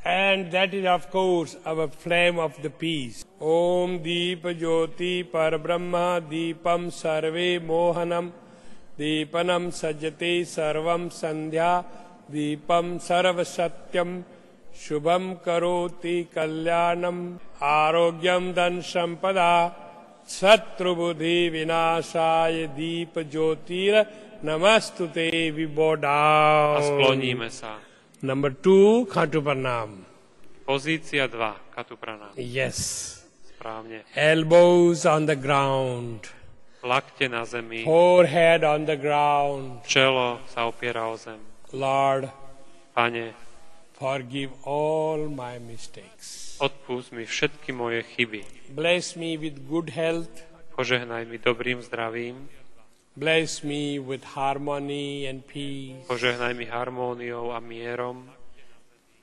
And that is, of course, our flame of the peace. Om Deepa Jyoti Parabrahma Deepam Sarve Mohanam Deepanam Sajjate Sarvam Sandhya Deepam Sarva Satyam Shubham Karoti Kalyanam Arogyam Dan Sampada Satrubudhi Vinashaya Deepa Jyotir Namastute. We bow down. A skloníme sa. Number 2, Khatu Pranam. Pozícia 2, Khatu Pranam. Yes. Správne. Elbows on the ground. Lakte na zemi. Forehead on the ground. Čelo sa opiera o zem. Lord, Pane, forgive all my mistakes. odpusť mi všetky moje chyby. Bless me with good health. Požehnaj mi dobrým zdravím. Bless me with harmony and peace. Požehnaj mi harmóniou a mierom,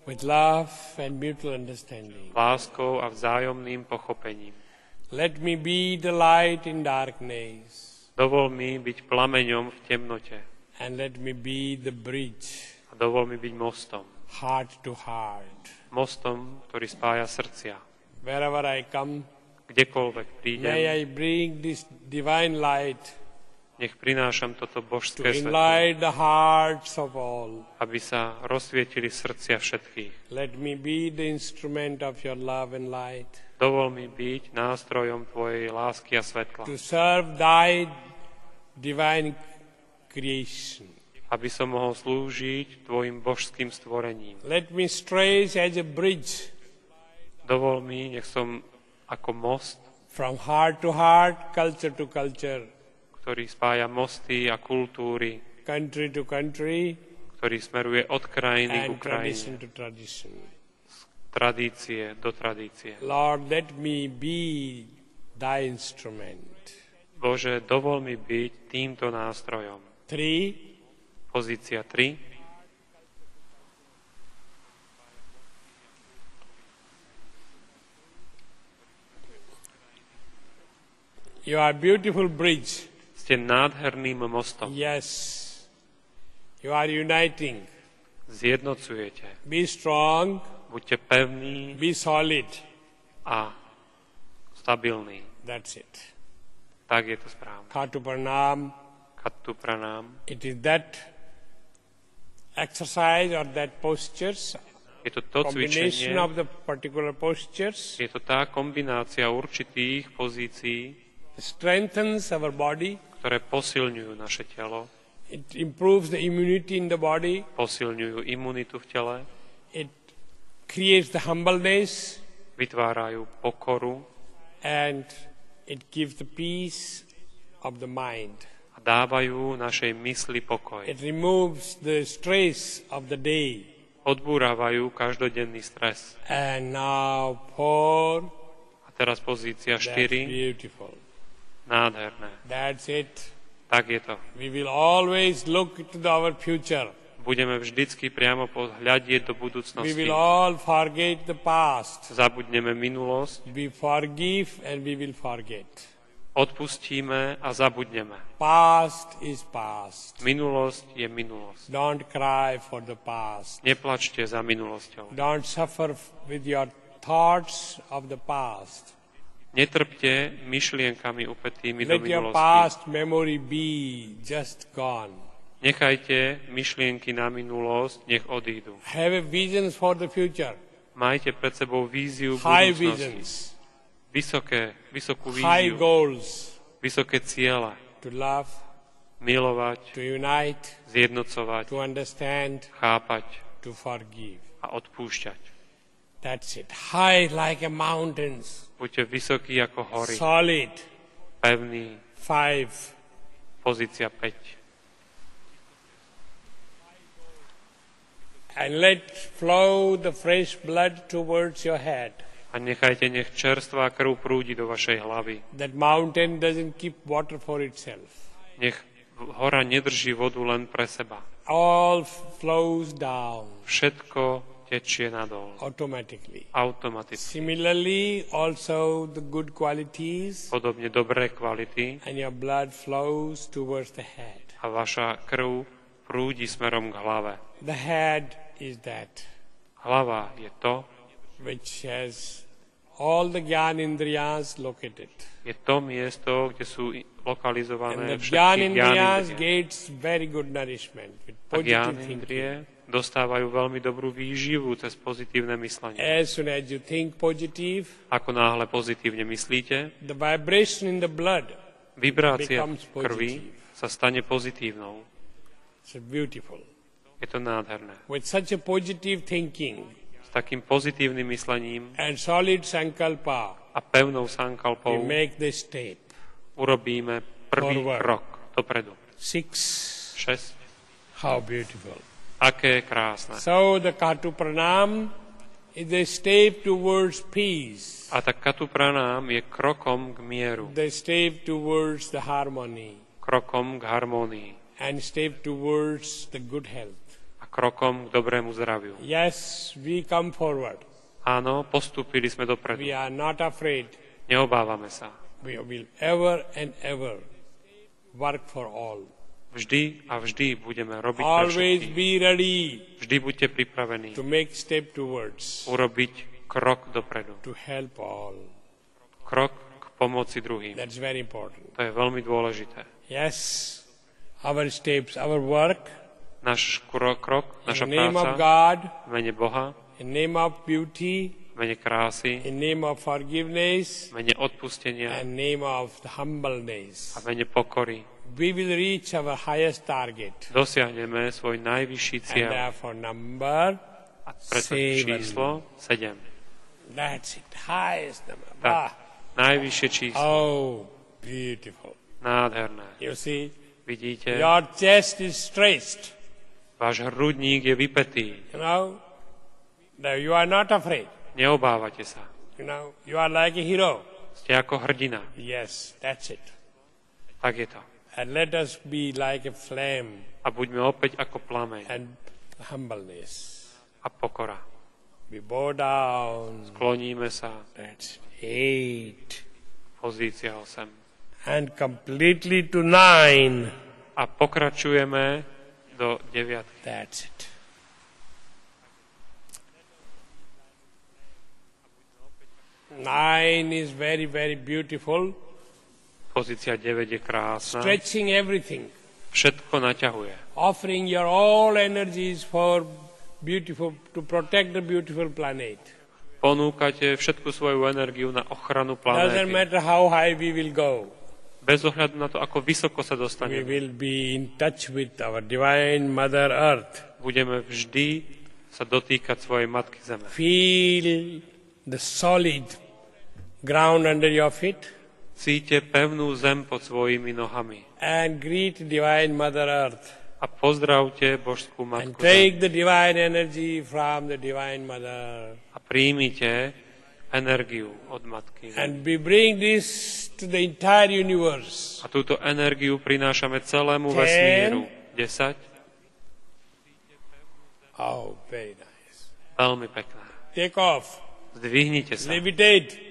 With love and mutual understanding. láskou a vzájomným pochopením. Let me be the light in darkness. Dovol mi byť plameňom v temnote And let me be the bridge, a dovol mi byť mostom. heart to heart. Mostom, ktorý spája srdcia. Wherever I come, Kdekoľvek prídem, may I bring this divine light nech prinášam toto to božské svetlo, enlighten the hearts of all. aby sa rozsvietili srdcia všetkých. Let me be the instrument of your love and light, Dovol mi byť nástrojom tvojej lásky a svetla, to serve thy divine creation. aby som mohol slúžiť tvojim božským stvorením. Let me stretch as a bridge Dovol mi, nech som ako most, from heart to heart, culture to culture, ktorý spája mosty a kultúry, country to country, ktorý smeruje od krajiny k and Ukrajine, tradition to tradition. tradície do tradície. Lord, let me be thy instrument. Bože, dovol mi byť týmto nástrojom. 3. Pozícia 3. You are a beautiful bridge. Ste nádherným mostom. Yes. You are uniting. Zjednocujete. Be strong, Buďte pevní be solid. a stabilní. That's it. Tak je to správne. Khatu Pranam. Khatu Pranam. It is that exercise or that postures, Je to to combination cvičenie, of the particular postures, je to tá kombinácia určitých pozícií, strengthens our body. ktoré posilňujú naše telo, It improves the immunity in the body. posilňujú imunitu v tele, It creates the humbleness, vytvárajú pokoru and it gives the peace of the mind. a dávajú našej mysli pokoj. It removes the stress of the day. Odbúravajú každodenný stres. And now 4. A teraz pozícia That's 4. beautiful. Nádherné. That's it. Tak je to. We will always look to our future. Budeme vždycky priamo hľadieť do We budúcnosti. will all forget the past. Zabudneme minulosť, We forgive and we will forget. odpustíme a zabudneme. Past is past. Minulosť je minulosť. Don't cry for the past. Neplačte za minulosťou. Don't suffer with your thoughts of the past. Netrpte myšlienkami upätými do Let your minulosti. past memory be just gone. Nechajte myšlienky na minulosť, nech odídu. Have a vision for the future. Majte pred sebou víziu High budúcnosti. visions. Vysokú High víziu. goals. Vysoké ciele. To love, Milovať, to unite, zjednocovať, to understand, chápať to forgive. a odpúšťať. That's it. High like a mountains. Buďte vysokí ako hory. Solid. Pevný. 5. Pozícia 5. And let flow the fresh blood towards your head. A nechajte, nech čerstvá krv prúdi do vašej hlavy. That mountain doesn't keep water for itself. Nech hora nedrží vodu len pre seba. All flows down Všetko tečie nadol. automatically. Automaticky. Similarly, also the good qualities Podobne dobré kvality and your blood flows towards the head. a vaša krv prúdi smerom k hlave. The head is that. A Hlava je to, which has all the Gyanindriyas located. je to miesto, kde sú And lokalizované the všetky Gyanindriyas Gyanindrie. gets very good nourishment with A positive thinking. Gyanindrie dostávajú veľmi dobrú výživu cez pozitívne myslenie. As soon as you think positive, Ako náhle pozitívne myslíte, the vibration in the blood vibrácia becomes v krvi positive. sa stane pozitívnou. It's beautiful. Je to nádherné. With such a positive thinking S takým pozitívnym myslením and solid sankalpa, a pevnou we sankalpou make the step. urobíme prvý Forward. krok dopredu. 6. 6. How beautiful. Aké krásne. So the Katu Pranam is a step towards peace, A tak Katu Pranám je krokom k mieru, the step towards the harmony, krokom k harmónii and step towards the good health. a krokom k dobrému zdraviu. Yes, we come forward. Áno, postúpili sme dopredu. We are not afraid. Neobávame sa. We will ever and ever work for all. Vždy a vždy budeme robiť pre Always všetkých. be ready Vždy buďte pripravení to make step towards, urobiť krok dopredu. to help all. Krok k pomoci druhým. That's very important. To je veľmi dôležité. Yes, our steps, our work, Náš krok, in naša the name of práca God, v mene Boha, in the name of beauty, v mene krásy, in the name of forgiveness, v mene odpustenia and name of the humbleness. a v mene pokory We will reach our highest target. dosiahneme svoj najvyšší And cieľ. therefore number A preto 7. číslo 7. That's it. Highest number. Tak, najvyššie číslo. Oh, beautiful. Nádherné. You see, Vidíte, your chest is stretched. váš hrudník je vypetý. You know, now you are not afraid. Neobávate sa. You know, you are like a hero. Ste ako hrdina. Yes, that's it. Tak je to. And let us be like a flame A buďme opäť ako plameň and humbleness. a pokora. We bow down. Kloníme sa. That's it. 8. Pozícia 8. And completely to 9. A pokračujeme do 9. That's it. Nine is very, very beautiful, Pozícia 9 je krásna. stretching everything, Všetko naťahuje. offering your all energies for beautiful, to protect the beautiful planet. Ponúkate všetku svoju energiu na ochranu Doesn't planéty. matter how high we will go. Bez ohľadu na to, ako vysoko sa We dostaneme. will be in touch with our divine Mother Earth. Budeme vždy sa dotýkať svojej Matky Zeme. Feel the solid ground under your feet Cíte pevnú zem pod svojimi nohami. and greet divine Mother Earth. A pozdravte Božskú And Matku Zem. take the divine energy from the divine Mother. A príjmite energiu od Matky Zem. And we bring this to the entire universe. A túto energiu prinášame celému 10. vesmíru. 10. Oh, very nice. Veľmi pekné. Take off. Zdvihnite sa. Levitate.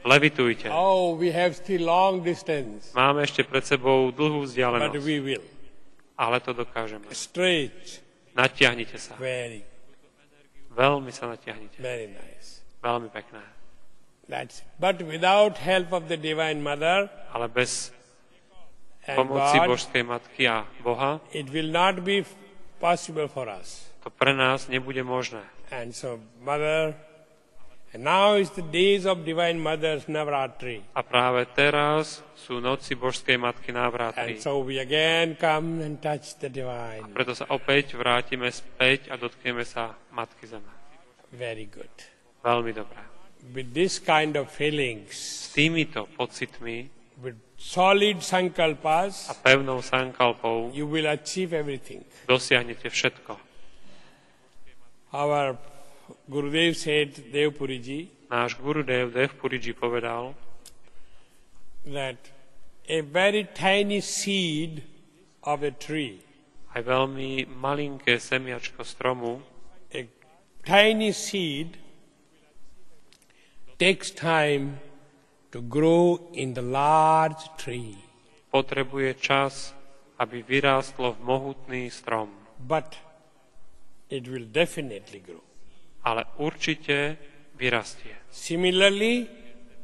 Levitujte. Oh, we have still long distance. Máme ešte pred sebou dlhú But vzdialenosť. we will. Ale to dokážeme. Straight. Natiahnite sa. Very, Veľmi sa natiahnite. very nice. Veľmi pekné. That's it. But without help of the divine Mother Ale bez and pomoci God, Božskej Matky a Boha it will not be possible for us. to pre nás nebude možné. And so, Mother, and now is the days of divine Mother's Navratri. A práve teraz sú noci Božskej Matky And návrátri. so we again come and touch the divine. Preto sa opäť vrátime späť a dotkneme sa Matky Zeme. Very good. Veľmi dobré. With this kind of feelings, S týmito pocitmi with solid a sankalpas, pevnou sankalpou you will achieve everything. dosiahnete všetko. Our Gurudev said, Devpuriji, Náš Gurudev Devpuriji povedal, that a very tiny seed of a tree, aj veľmi malinké semiačko stromu, a tiny seed takes time to grow in the large tree. potrebuje čas, aby vyrástlo v mohutný strom. But it will definitely grow. ale určite vyrastie. Similarly,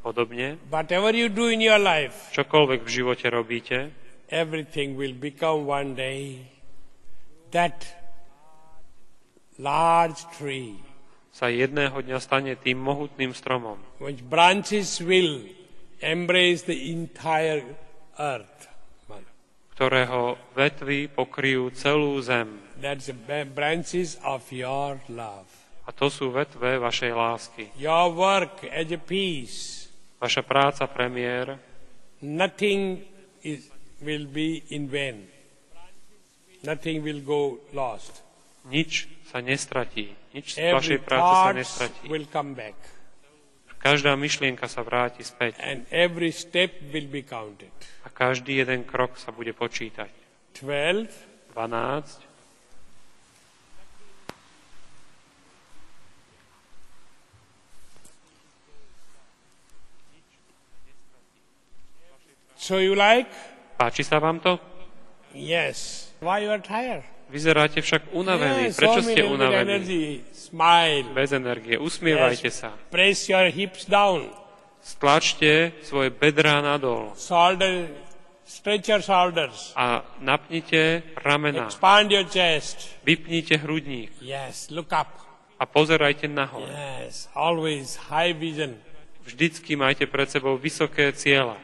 Podobne, whatever you do in your life, čokoľvek v živote robíte, everything will become one day that large tree, sa jedného dňa stane tým mohutným stromom, which branches will embrace the entire earth. ktorého vetvy pokryjú celú zem. That's the branches of your love. A to sú vetve vašej lásky. Your work as a piece, Vaša práca, premiér, nothing will be in vain. Nothing will go lost. nič sa nestratí. Nič z Every vašej práce sa thought nestratí. will come back. Každá myšlienka sa vráti späť And every step will be counted. a každý jeden krok sa bude počítať. 12. 12. So you like? Páči sa vám to? Yes. Why you are tired? Vyzeráte však unavení. Yes, Prečo show me ste a little bit unavení? energy. Smile. Bez energie. Usmievajte sa. Press your hips down. Stlačte svoje bedrá nadol Stretch your shoulders. a napnite ramena. Expand your chest. Vypnite hrudník Yes. Look up. a pozerajte nahor. Yes. Always high vision. Vždycky majte pred sebou vysoké ciele.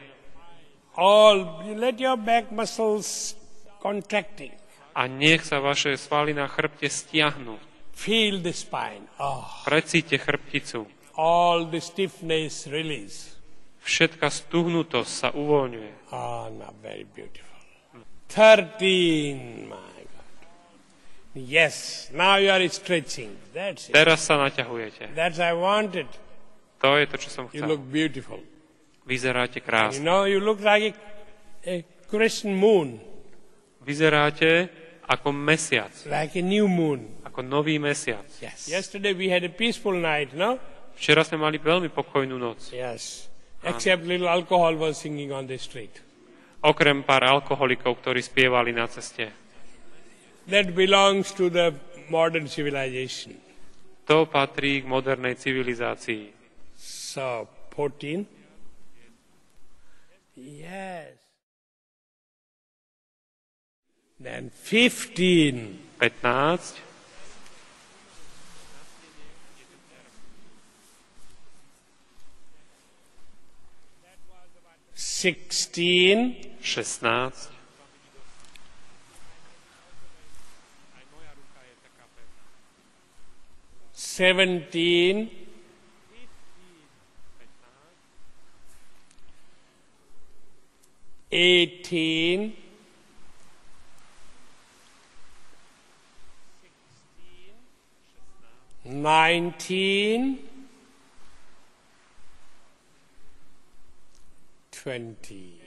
Let your back muscles contracting. A nech sa vaše svaly na chrbte stiahnu. Feel the spine. Precíťte chrbticu. All the stiffness release. Všetka stuhnutosť sa uvoľňuje. No, very beautiful. 13, my God. Yes, now you are stretching. That's it. Teraz sa naťahujete. That's I wanted. To je to, čo som You chcel. look beautiful. Vyzeráte You krásne. know, you look like a crescent moon, Vyzeráte ako mesiac, like a new moon. ako nový mesiac. Yes. Yesterday we had a peaceful night, no? Včera sme mali veľmi pokojnú noc. Yes. Except little alcohol was singing on the street. Okrem pár alkoholikov, ktorí spievali na ceste. That belongs to the modern civilization. To patrí k modernej civilizácii. So, 14. Yes. Then 15. 15, 16. 16, 17. 18. 19. 20.